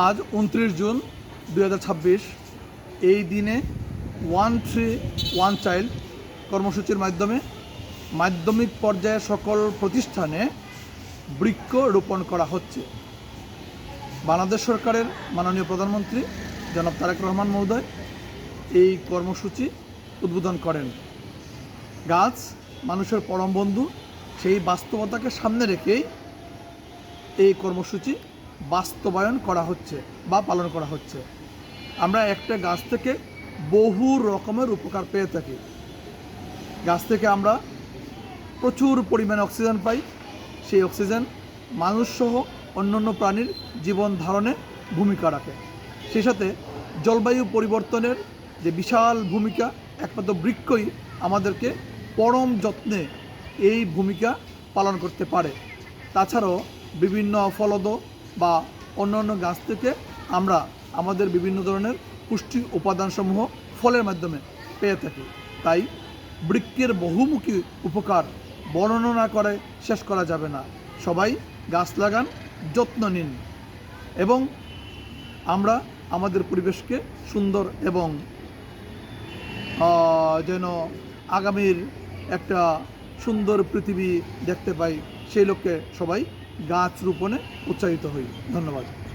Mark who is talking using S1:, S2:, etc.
S1: আজ 29 জুন 2026 এই দিনে 131 চাইল্ড কর্মসূচির মাধ্যমে মাধ্যমিক পর্যায়ের সকল প্রতিষ্ঠানে বৃক্ষ রোপণ করা হচ্ছে। বাংলাদেশ সরকারের মাননীয় প্রধানমন্ত্রী জনাব তারেক রহমান মহোদয় এই কর্মসূচি উদ্বোধন করেন। গাছ মানুষের পরম বন্ধু, সেই বাস্তবতাকে সামনে রেখেই এই কর্মসূচি বাস্তবায়ন করা হচ্ছে বা পালন করা হচ্ছে। আমরা একটা গাছ থেকে বহু রকমের উপকার পেয়ে থাকি। গাছ থেকে আমরা প্রচুর পরিমাণে অক্সিজেন পাই। সেই অক্সিজেন মানুষসহ অন্যান্য প্রাণীর জীবন ধারণে ভূমিকা রাখে। সেই সাথে জলবায়ু পরিবর্তনের যে বিশাল ভূমিকা, একমাত্র বৃক্ষই আমাদেরকে পরম যত্নে এই ভূমিকা পালন করতে পারে। তাছাড়াও বিভিন্ন ফলদ বা অন্যান্য গাছ থেকে আমরা আমাদের বিভিন্ন ধরনের পুষ্টি উপাদানসমূহ ফলের মাধ্যমে পেয়ে থাকি। তাই বৃক্ষের বহুমুখী উপকার বর্ণনা করে শেষ করা যাবে না। সবাই গাছ লাগান, যত্ন নিন এবং আমরা আমাদের পরিবেশকে সুন্দর এবং যেন আগামীর একটা সুন্দর পৃথিবী দেখতে পাই, সেই লক্ষ্যে সবাই গাছ রোপণে উৎসাহিত হই। ধন্যবাদ।